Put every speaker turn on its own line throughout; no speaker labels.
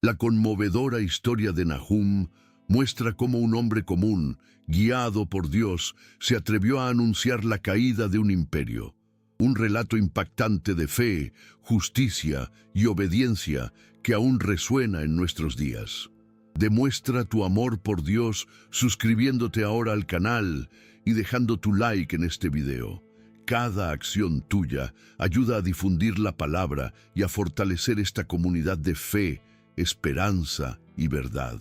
La conmovedora historia de Nahum muestra cómo un hombre común, guiado por Dios, se atrevió a anunciar la caída de un imperio. Un relato impactante de fe, justicia y obediencia que aún resuena en nuestros días. Demuestra tu amor por Dios suscribiéndote ahora al canal y dejando tu like en este video. Cada acción tuya ayuda a difundir la palabra y a fortalecer esta comunidad de fe, esperanza y verdad.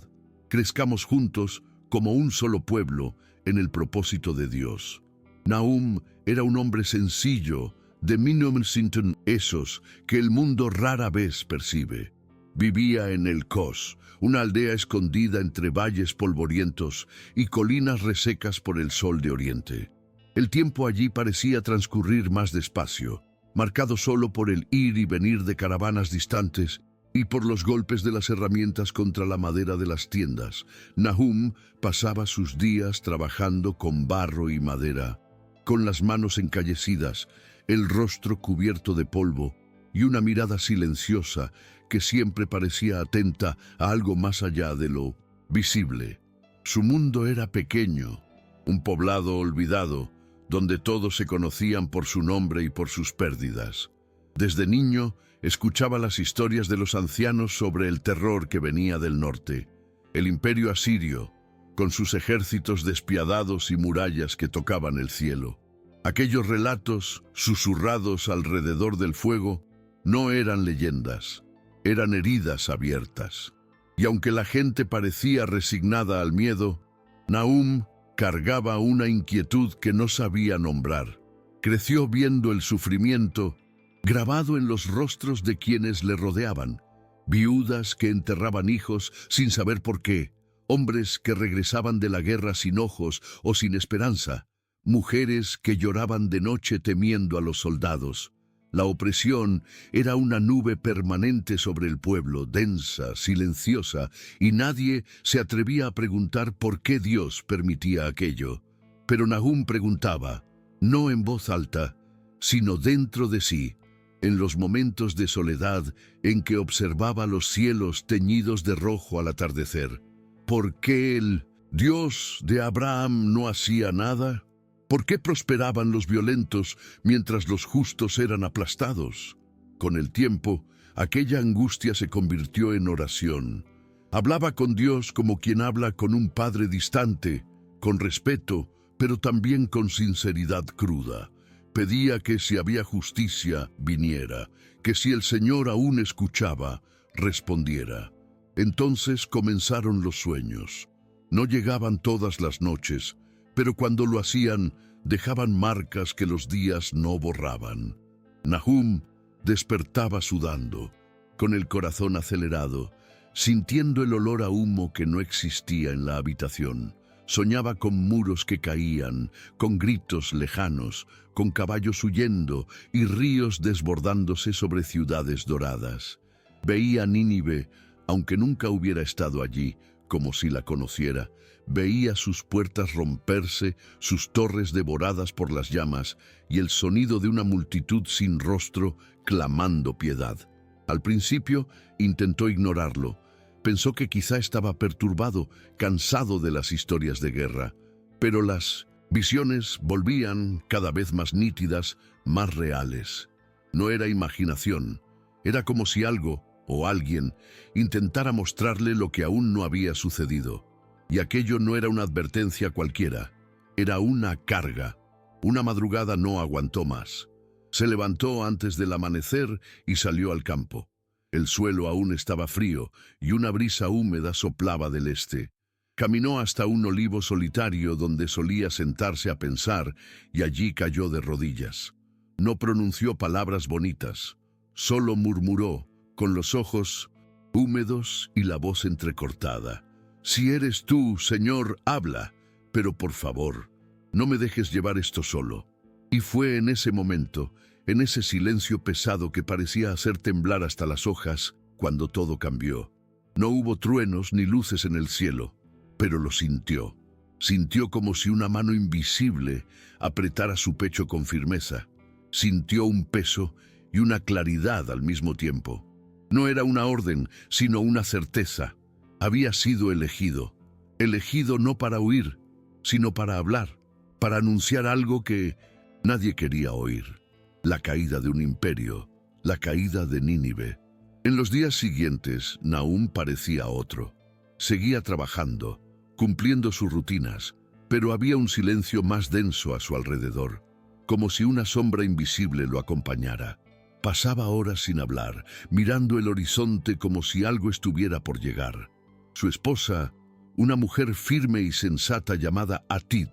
Crezcamos juntos como un solo pueblo en el propósito de Dios. Nahum era un hombre sencillo, de Sinton, esos que el mundo rara vez percibe. Vivía en El Cos, una aldea escondida entre valles polvorientos y colinas resecas por el sol de oriente. El tiempo allí parecía transcurrir más despacio, marcado solo por el ir y venir de caravanas distantes y por los golpes de las herramientas contra la madera de las tiendas. Nahum pasaba sus días trabajando con barro y madera, con las manos encallecidas, el rostro cubierto de polvo y una mirada silenciosa que siempre parecía atenta a algo más allá de lo visible. Su mundo era pequeño, un poblado olvidado, donde todos se conocían por su nombre y por sus pérdidas. Desde niño, escuchaba las historias de los ancianos sobre el terror que venía del norte, el imperio asirio, con sus ejércitos despiadados y murallas que tocaban el cielo. Aquellos relatos, susurrados alrededor del fuego, no eran leyendas, eran heridas abiertas. Y aunque la gente parecía resignada al miedo, Nahum cargaba una inquietud que no sabía nombrar. Creció viendo el sufrimiento grabado en los rostros de quienes le rodeaban, viudas que enterraban hijos sin saber por qué, hombres que regresaban de la guerra sin ojos o sin esperanza, mujeres que lloraban de noche temiendo a los soldados. La opresión era una nube permanente sobre el pueblo, densa, silenciosa, y nadie se atrevía a preguntar por qué Dios permitía aquello. Pero Nahum preguntaba, no en voz alta, sino dentro de sí, en los momentos de soledad en que observaba los cielos teñidos de rojo al atardecer. ¿Por qué el Dios de Abraham no hacía nada? ¿Por qué prosperaban los violentos mientras los justos eran aplastados? Con el tiempo, aquella angustia se convirtió en oración. Hablaba con Dios como quien habla con un padre distante, con respeto, pero también con sinceridad cruda. Pedía que si había justicia, viniera, que si el Señor aún escuchaba, respondiera. Entonces comenzaron los sueños. No llegaban todas las noches, pero cuando lo hacían, dejaban marcas que los días no borraban. Nahum despertaba sudando, con el corazón acelerado, sintiendo el olor a humo que no existía en la habitación. Soñaba con muros que caían, con gritos lejanos, con caballos huyendo y ríos desbordándose sobre ciudades doradas. Veía Nínive, aunque nunca hubiera estado allí, como si la conociera. Veía sus puertas romperse, sus torres devoradas por las llamas y el sonido de una multitud sin rostro clamando piedad. Al principio intentó ignorarlo. Pensó que quizá estaba perturbado, cansado de las historias de guerra. Pero las visiones volvían cada vez más nítidas, más reales. No era imaginación. Era como si algo o alguien intentara mostrarle lo que aún no había sucedido. Y aquello no era una advertencia cualquiera. Era una carga. Una madrugada no aguantó más. Se levantó antes del amanecer y salió al campo. El suelo aún estaba frío y una brisa húmeda soplaba del este. Caminó hasta un olivo solitario donde solía sentarse a pensar y allí cayó de rodillas. No pronunció palabras bonitas, solo murmuró, con los ojos húmedos y la voz entrecortada. Si eres tú, Señor, habla, pero por favor, no me dejes llevar esto solo. Y fue en ese momento, en ese silencio pesado que parecía hacer temblar hasta las hojas, cuando todo cambió. No hubo truenos ni luces en el cielo, pero lo sintió. Sintió como si una mano invisible apretara su pecho con firmeza. Sintió un peso y una claridad al mismo tiempo. No era una orden, sino una certeza. Había sido elegido. Elegido no para huir, sino para hablar, para anunciar algo que nadie quería oír. La caída de un imperio, la caída de Nínive. En los días siguientes, Nahum parecía otro. Seguía trabajando, cumpliendo sus rutinas, pero había un silencio más denso a su alrededor, como si una sombra invisible lo acompañara. Pasaba horas sin hablar, mirando el horizonte como si algo estuviera por llegar. Su esposa, una mujer firme y sensata llamada Atit,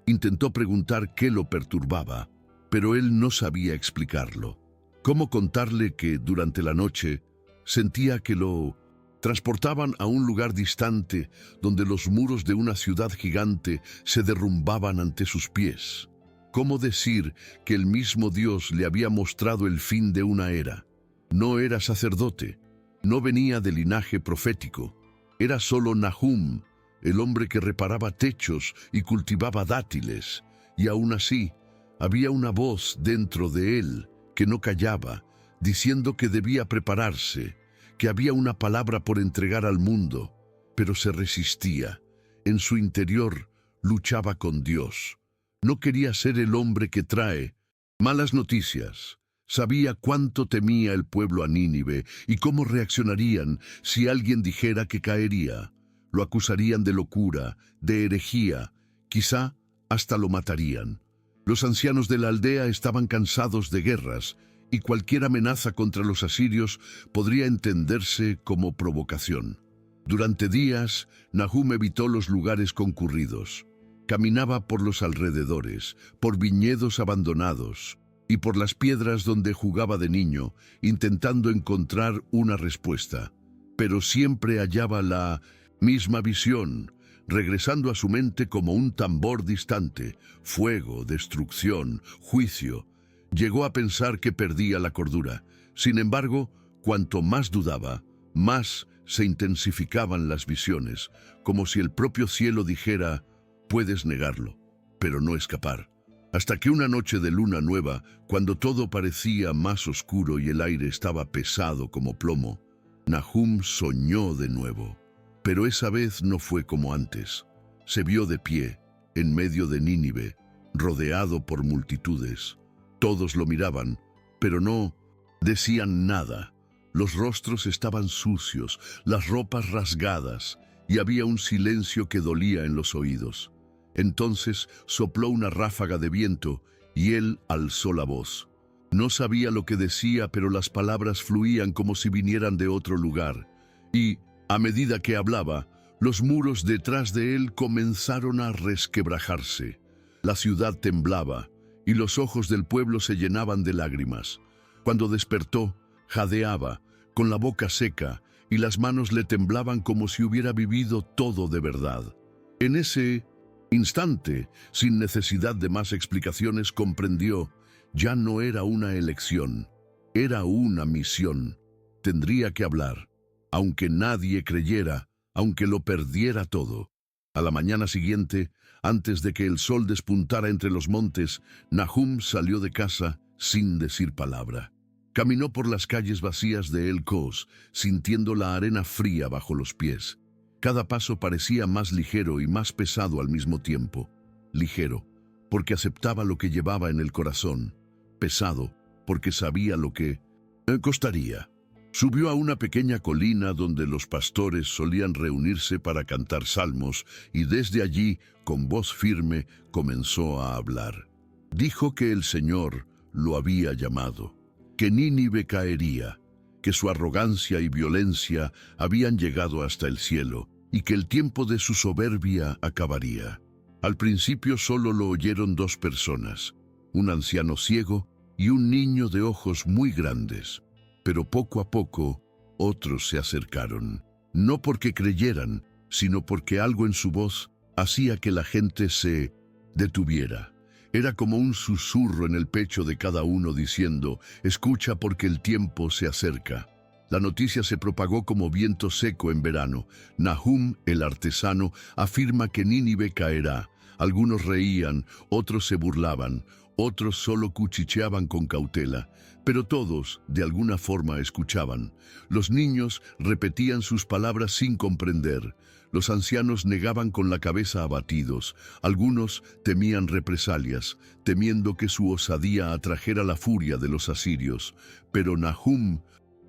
intentó preguntar qué lo perturbaba, pero él no sabía explicarlo. ¿Cómo contarle que durante la noche sentía que lo transportaban a un lugar distante donde los muros de una ciudad gigante se derrumbaban ante sus pies? ¿Cómo decir que el mismo Dios le había mostrado el fin de una era? No era sacerdote, no venía de linaje profético, era solo Nahum, el hombre que reparaba techos y cultivaba dátiles, y aún así había una voz dentro de él que no callaba, diciendo que debía prepararse, que había una palabra por entregar al mundo, pero se resistía. En su interior luchaba con Dios. No quería ser el hombre que trae malas noticias. Sabía cuánto temía el pueblo a Nínive y cómo reaccionarían si alguien dijera que caería. Lo acusarían de locura, de herejía, quizá hasta lo matarían. Los ancianos de la aldea estaban cansados de guerras y cualquier amenaza contra los asirios podría entenderse como provocación. Durante días, Nahum evitó los lugares concurridos. Caminaba por los alrededores, por viñedos abandonados y por las piedras donde jugaba de niño, intentando encontrar una respuesta. Pero siempre hallaba la misma visión, regresando a su mente como un tambor distante: fuego, destrucción, juicio. Llegó a pensar que perdía la cordura. Sin embargo, cuanto más dudaba, más se intensificaban las visiones, como si el propio cielo dijera: puedes negarlo, pero no escapar. Hasta que una noche de luna nueva, cuando todo parecía más oscuro y el aire estaba pesado como plomo, Nahum soñó de nuevo. Pero esa vez no fue como antes. Se vio de pie, en medio de Nínive, rodeado por multitudes. Todos lo miraban, pero no decían nada. Los rostros estaban sucios, las ropas rasgadas, y había un silencio que dolía en los oídos. Entonces sopló una ráfaga de viento y él alzó la voz. No sabía lo que decía, pero las palabras fluían como si vinieran de otro lugar. Y, a medida que hablaba, los muros detrás de él comenzaron a resquebrajarse. La ciudad temblaba y los ojos del pueblo se llenaban de lágrimas. Cuando despertó, jadeaba, con la boca seca, y las manos le temblaban como si hubiera vivido todo de verdad. En ese instante, sin necesidad de más explicaciones, comprendió: ya no era una elección, era una misión. Tendría que hablar, aunque nadie creyera, aunque lo perdiera todo. A la mañana siguiente, antes de que el sol despuntara entre los montes, Nahum salió de casa sin decir palabra. Caminó por las calles vacías de El Kos, sintiendo la arena fría bajo los pies. Cada paso parecía más ligero y más pesado al mismo tiempo. Ligero, porque aceptaba lo que llevaba en el corazón. Pesado, porque sabía lo que costaría. Subió a una pequeña colina donde los pastores solían reunirse para cantar salmos, y desde allí, con voz firme, comenzó a hablar. Dijo que el Señor lo había llamado, que Nínive caería, que su arrogancia y violencia habían llegado hasta el cielo, y que el tiempo de su soberbia acabaría. Al principio solo lo oyeron 2 personas, un anciano ciego y un niño de ojos muy grandes. Pero poco a poco, otros se acercaron, no porque creyeran, sino porque algo en su voz hacía que la gente se detuviera. Era como un susurro en el pecho de cada uno diciendo: escucha, porque el tiempo se acerca. La noticia se propagó como viento seco en verano. Nahum, el artesano, afirma que Nínive caerá. Algunos reían, otros se burlaban, Otros solo cuchicheaban con cautela, pero todos, de alguna forma, escuchaban. Los niños repetían sus palabras sin comprender. Los ancianos negaban con la cabeza abatidos. Algunos temían represalias, temiendo que su osadía atrajera la furia de los asirios. Pero Nahum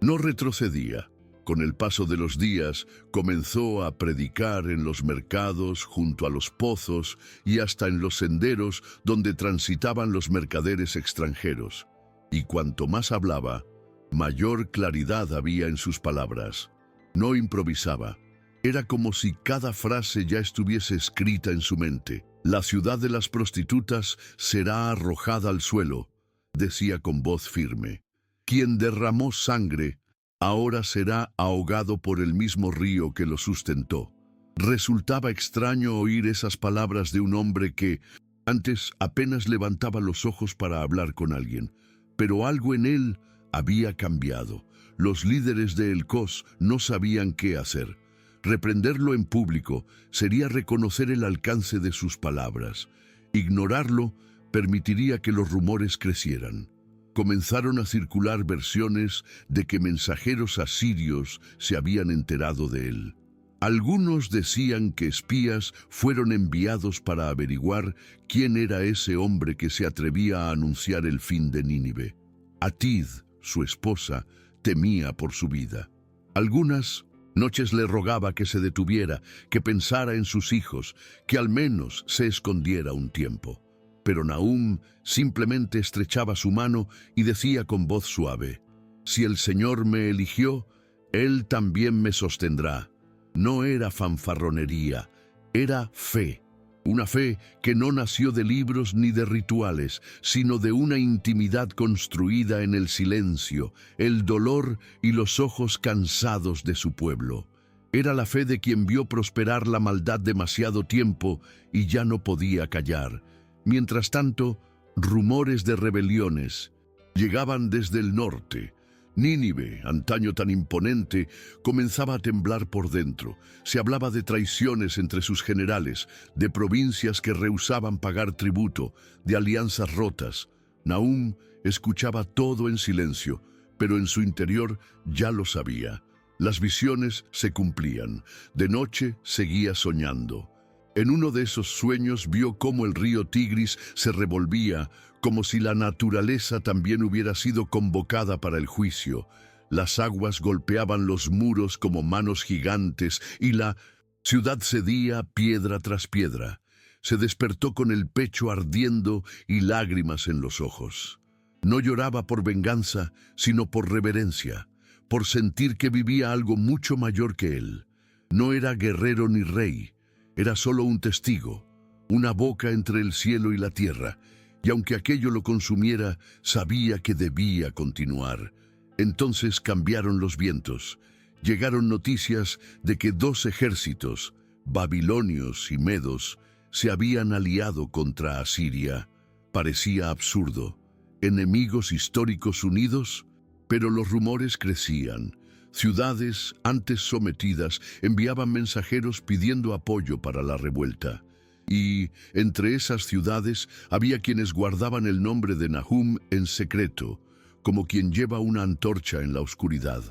no retrocedía. Con el paso de los días, comenzó a predicar en los mercados, junto a los pozos y hasta en los senderos donde transitaban los mercaderes extranjeros. Y cuanto más hablaba, mayor claridad había en sus palabras. No improvisaba. Era como si cada frase ya estuviese escrita en su mente. «La ciudad de las prostitutas será arrojada al suelo», decía con voz firme. «Quien derramó sangre ahora será ahogado por el mismo río que lo sustentó». Resultaba extraño oír esas palabras de un hombre que antes apenas levantaba los ojos para hablar con alguien, pero algo en él había cambiado. Los líderes de El Cos no sabían qué hacer. Reprenderlo en público sería reconocer el alcance de sus palabras. Ignorarlo permitiría que los rumores crecieran. Comenzaron a circular versiones de que mensajeros asirios se habían enterado de él. Algunos decían que espías fueron enviados para averiguar quién era ese hombre que se atrevía a anunciar el fin de Nínive. Atid, su esposa, temía por su vida. Algunas noches le rogaba que se detuviera, que pensara en sus hijos, que al menos se escondiera un tiempo. Pero Nahum simplemente estrechaba su mano y decía con voz suave: «Si el Señor me eligió, Él también me sostendrá». No era fanfarronería, era fe. Una fe que no nació de libros ni de rituales, sino de una intimidad construida en el silencio, el dolor y los ojos cansados de su pueblo. Era la fe de quien vio prosperar la maldad demasiado tiempo y ya no podía callar. Mientras tanto, rumores de rebeliones llegaban desde el norte. Nínive, antaño tan imponente, comenzaba a temblar por dentro. Se hablaba de traiciones entre sus generales, de provincias que rehusaban pagar tributo, de alianzas rotas. Nahum escuchaba todo en silencio, pero en su interior ya lo sabía. Las visiones se cumplían. De noche seguía soñando. En uno de esos sueños vio cómo el río Tigris se revolvía, como si la naturaleza también hubiera sido convocada para el juicio. Las aguas golpeaban los muros como manos gigantes y la ciudad cedía piedra tras piedra. Se despertó con el pecho ardiendo y lágrimas en los ojos. No lloraba por venganza, sino por reverencia, por sentir que vivía algo mucho mayor que él. No era guerrero ni rey, era solo un testigo, una boca entre el cielo y la tierra, y aunque aquello lo consumiera, sabía que debía continuar. Entonces cambiaron los vientos. Llegaron noticias de que 2 ejércitos, babilonios y medos, se habían aliado contra Asiria. Parecía absurdo. ¿Enemigos históricos unidos? Pero los rumores crecían. Ciudades, antes sometidas, enviaban mensajeros pidiendo apoyo para la revuelta. Y entre esas ciudades había quienes guardaban el nombre de Nahum en secreto, como quien lleva una antorcha en la oscuridad.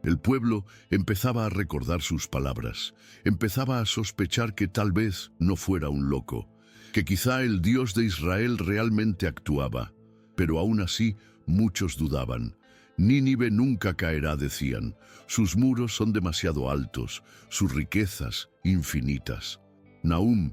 El pueblo empezaba a recordar sus palabras, empezaba a sospechar que tal vez no fuera un loco, que quizá el Dios de Israel realmente actuaba. Pero aún así, muchos dudaban. Nínive nunca caerá, decían. Sus muros son demasiado altos, sus riquezas infinitas. Nahum,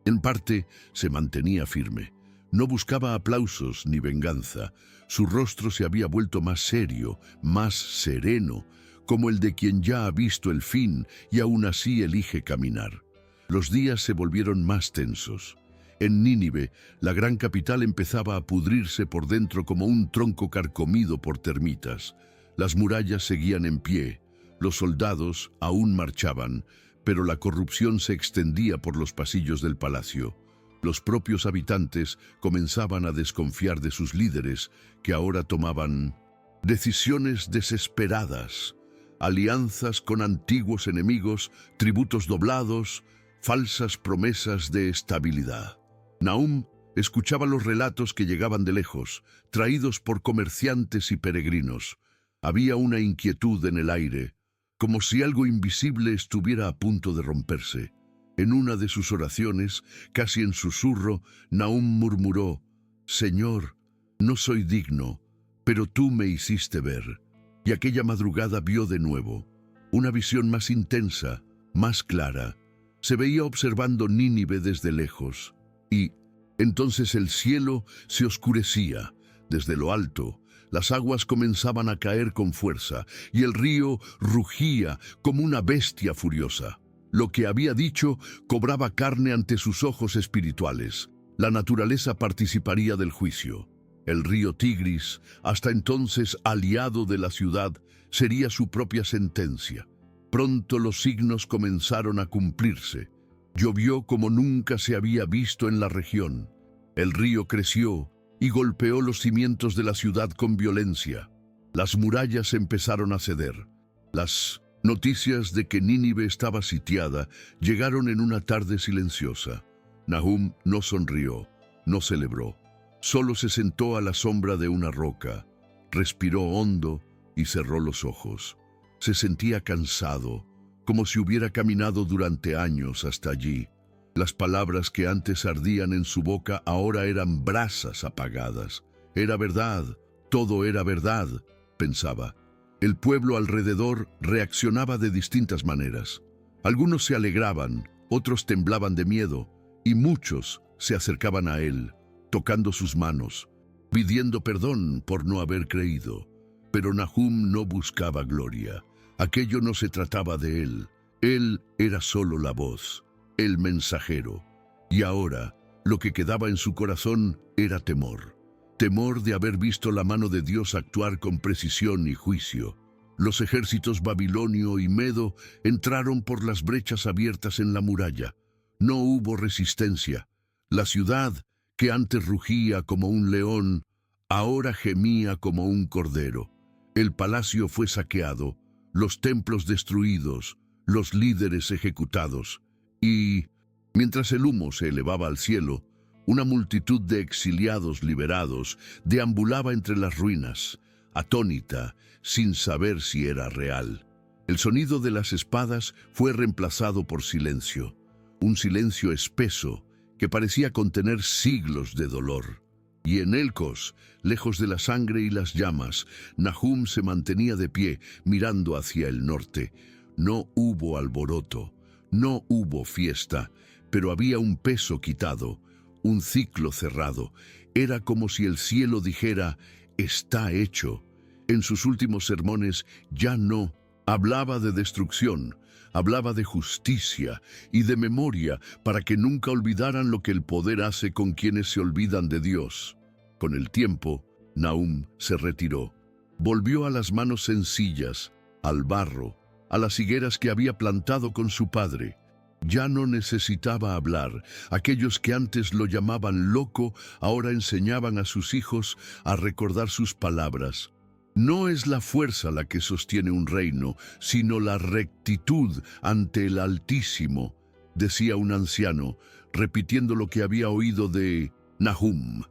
en parte, se mantenía firme. No buscaba aplausos ni venganza. Su rostro se había vuelto más serio, más sereno, como el de quien ya ha visto el fin y aún así elige caminar. Los días se volvieron más tensos. En Nínive, la gran capital empezaba a pudrirse por dentro como un tronco carcomido por termitas. Las murallas seguían en pie, los soldados aún marchaban, pero la corrupción se extendía por los pasillos del palacio. Los propios habitantes comenzaban a desconfiar de sus líderes, que ahora tomaban decisiones desesperadas, alianzas con antiguos enemigos, tributos doblados, falsas promesas de estabilidad. Nahum Escuchaba los relatos que llegaban de lejos, traídos por comerciantes y peregrinos. Había una inquietud en el aire, como si algo invisible estuviera a punto de romperse. En una de sus oraciones, casi en susurro, Nahum murmuró: «Señor, no soy digno, pero tú me hiciste ver». Y aquella madrugada vio de nuevo una visión más intensa, más clara. Se veía observando Nínive desde lejos, y entonces el cielo se oscurecía. Desde lo alto, las aguas comenzaban a caer con fuerza, y el río rugía como una bestia furiosa. Lo que había dicho cobraba carne ante sus ojos espirituales. La naturaleza participaría del juicio. El río Tigris, hasta entonces aliado de la ciudad, sería su propia sentencia. Pronto los signos comenzaron a cumplirse. Llovió como nunca se había visto en la región. El río creció y golpeó los cimientos de la ciudad con violencia. Las murallas empezaron a ceder. Las noticias de que Nínive estaba sitiada llegaron en una tarde silenciosa. Nahum no sonrió, no celebró. Solo se sentó a la sombra de una roca, respiró hondo y cerró los ojos. Se sentía cansado, como si hubiera caminado durante años hasta allí. Las palabras que antes ardían en su boca ahora eran brasas apagadas. Era verdad, todo era verdad, pensaba. El pueblo alrededor reaccionaba de distintas maneras. Algunos se alegraban, otros temblaban de miedo, y muchos se acercaban a él, tocando sus manos, pidiendo perdón por no haber creído. Pero Nahum no buscaba gloria. Aquello no se trataba de él. Él era solo la voz, el mensajero. Y ahora, lo que quedaba en su corazón era temor. Temor de haber visto la mano de Dios actuar con precisión y juicio. Los ejércitos babilonio y medo entraron por las brechas abiertas en la muralla. No hubo resistencia. La ciudad, que antes rugía como un león, ahora gemía como un cordero. El palacio fue saqueado, los templos destruidos, los líderes ejecutados. Y, mientras el humo se elevaba al cielo, una multitud de exiliados liberados deambulaba entre las ruinas, atónita, sin saber si era real. El sonido de las espadas fue reemplazado por silencio, un silencio espeso que parecía contener siglos de dolor. Y en Elcos, lejos de la sangre y las llamas, Nahum se mantenía de pie, mirando hacia el norte. No hubo alboroto, no hubo fiesta, pero había un peso quitado, un ciclo cerrado. Era como si el cielo dijera: «Está hecho». En sus últimos sermones ya no hablaba de destrucción, hablaba de justicia y de memoria para que nunca olvidaran lo que el poder hace con quienes se olvidan de Dios. Con el tiempo, Nahum se retiró. Volvió a las manos sencillas, al barro, a las higueras que había plantado con su padre. Ya no necesitaba hablar. Aquellos que antes lo llamaban loco, ahora enseñaban a sus hijos a recordar sus palabras. No es la fuerza la que sostiene un reino, sino la rectitud ante el Altísimo, decía un anciano, repitiendo lo que había oído de Nahum.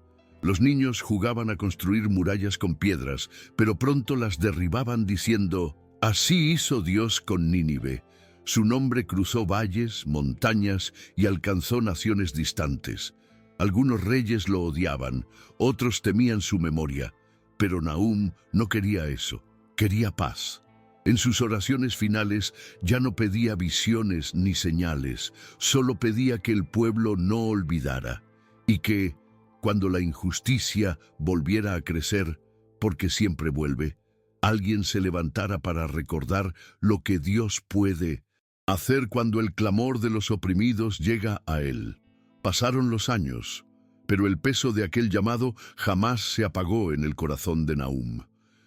Los niños jugaban a construir murallas con piedras, pero pronto las derribaban diciendo: «Así hizo Dios con Nínive». Su nombre cruzó valles, montañas y alcanzó naciones distantes. Algunos reyes lo odiaban, otros temían su memoria. Pero Nahum no quería eso, quería paz. En sus oraciones finales ya no pedía visiones ni señales, solo pedía que el pueblo no olvidara y que, cuando la injusticia volviera a crecer, porque siempre vuelve, alguien se levantara para recordar lo que Dios puede hacer cuando el clamor de los oprimidos llega a él. Pasaron los años, pero el peso de aquel llamado jamás se apagó en el corazón de Nahum.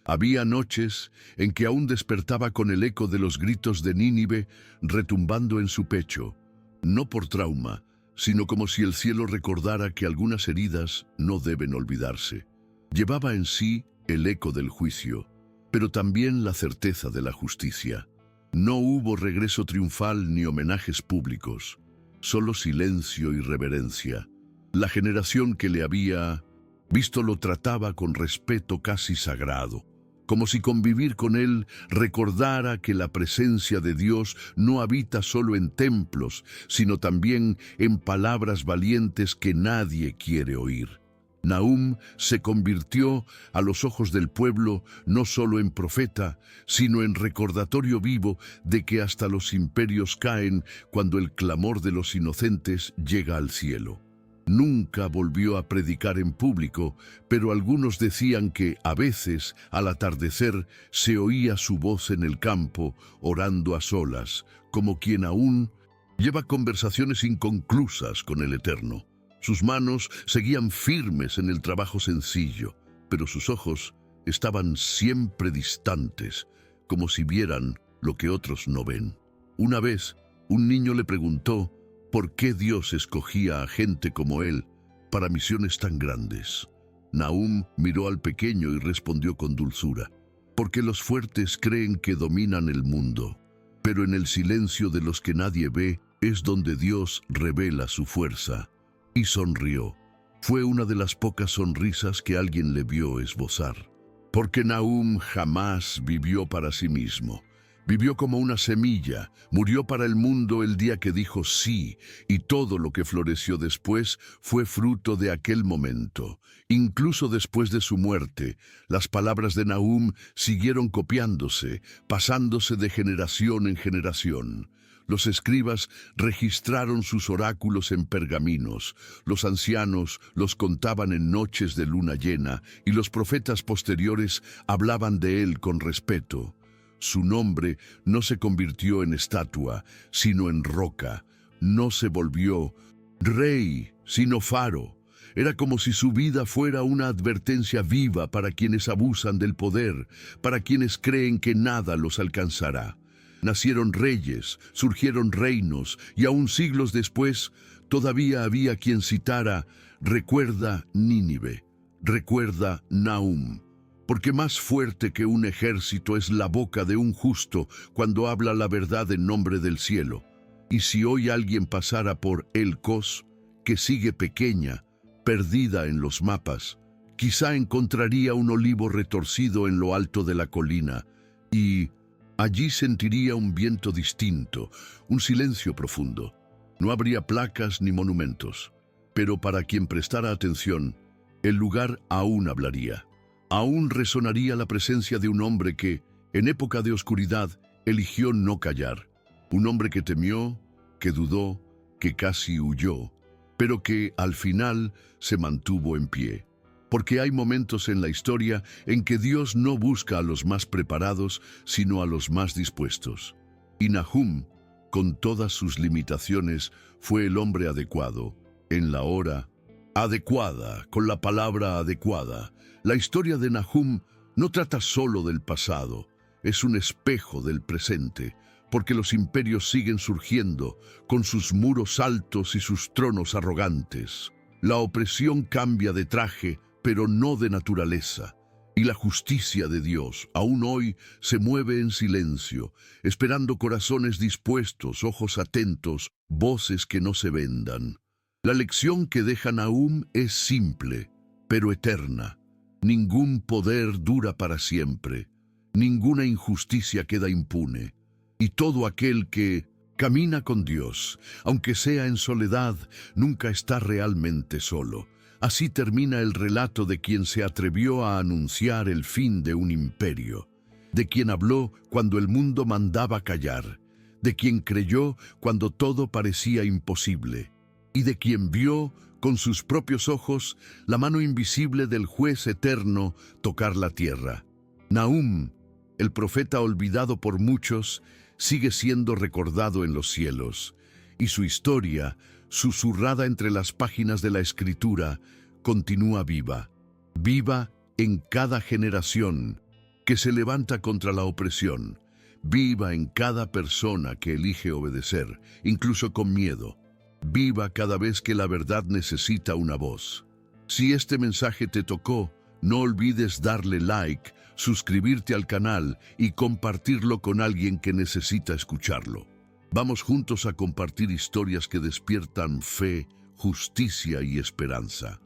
Había noches en que aún despertaba con el eco de los gritos de Nínive retumbando en su pecho, no por trauma, sino como si el cielo recordara que algunas heridas no deben olvidarse. Llevaba en sí el eco del juicio, pero también la certeza de la justicia. No hubo regreso triunfal ni homenajes públicos, solo silencio y reverencia. La generación que le había visto lo trataba con respeto casi sagrado, como si convivir con él recordara que la presencia de Dios no habita solo en templos, sino también en palabras valientes que nadie quiere oír. Nahum se convirtió, a los ojos del pueblo, no solo en profeta, sino en recordatorio vivo de que hasta los imperios caen cuando el clamor de los inocentes llega al cielo. Nunca volvió a predicar en público, pero algunos decían que, a veces, al atardecer, se oía su voz en el campo, orando a solas, como quien aún lleva conversaciones inconclusas con el Eterno. Sus manos seguían firmes en el trabajo sencillo, pero sus ojos estaban siempre distantes, como si vieran lo que otros no ven. Una vez, un niño le preguntó por qué Dios escogía a gente como él para misiones tan grandes. Nahum miró al pequeño y respondió con dulzura: porque los fuertes creen que dominan el mundo, pero en el silencio de los que nadie ve es donde Dios revela su fuerza. Y sonrió. Fue una de las pocas sonrisas que alguien le vio esbozar. Porque Nahum jamás vivió para sí mismo. Vivió como una semilla, murió para el mundo el día que dijo sí, y todo lo que floreció después fue fruto de aquel momento. Incluso después de su muerte, las palabras de Nahum siguieron copiándose, pasándose de generación en generación. Los escribas registraron sus oráculos en pergaminos, los ancianos los contaban en noches de luna llena, y los profetas posteriores hablaban de él con respeto. Su nombre no se convirtió en estatua, sino en roca. No se volvió rey, sino faro. Era como si su vida fuera una advertencia viva para quienes abusan del poder, para quienes creen que nada los alcanzará. Nacieron reyes, surgieron reinos, y aún siglos después, todavía había quien citara: recuerda Nínive, recuerda Nahum. Porque más fuerte que un ejército es la boca de un justo cuando habla la verdad en nombre del cielo. Y si hoy alguien pasara por El-Cos, que sigue pequeña, perdida en los mapas, quizá encontraría un olivo retorcido en lo alto de la colina, y allí sentiría un viento distinto, un silencio profundo. No habría placas ni monumentos, pero para quien prestara atención, el lugar aún hablaría. Aún resonaría la presencia de un hombre que, en época de oscuridad, eligió no callar. Un hombre que temió, que dudó, que casi huyó, pero que al final se mantuvo en pie. Porque hay momentos en la historia en que Dios no busca a los más preparados, sino a los más dispuestos. Y Nahum, con todas sus limitaciones, fue el hombre adecuado, en la hora adecuada, con la palabra adecuada. La historia de Nahum no trata solo del pasado, es un espejo del presente, porque los imperios siguen surgiendo, con sus muros altos y sus tronos arrogantes. La opresión cambia de traje, pero no de naturaleza, y la justicia de Dios, aún hoy, se mueve en silencio, esperando corazones dispuestos, ojos atentos, voces que no se vendan. La lección que deja Nahum es simple, pero eterna. Ningún poder dura para siempre, ninguna injusticia queda impune, y todo aquel que camina con Dios, aunque sea en soledad, nunca está realmente solo. Así termina el relato de quien se atrevió a anunciar el fin de un imperio, de quien habló cuando el mundo mandaba callar, de quien creyó cuando todo parecía imposible, y de quien vio con sus propios ojos la mano invisible del juez eterno tocar la tierra. Nahum, el profeta olvidado por muchos, sigue siendo recordado en los cielos, y su historia, susurrada entre las páginas de la Escritura, continúa viva, viva en cada generación que se levanta contra la opresión, viva en cada persona que elige obedecer, incluso con miedo, viva cada vez que la verdad necesita una voz. Si este mensaje te tocó, no olvides darle like, suscribirte al canal y compartirlo con alguien que necesita escucharlo. Vamos juntos a compartir historias que despiertan fe, justicia y esperanza.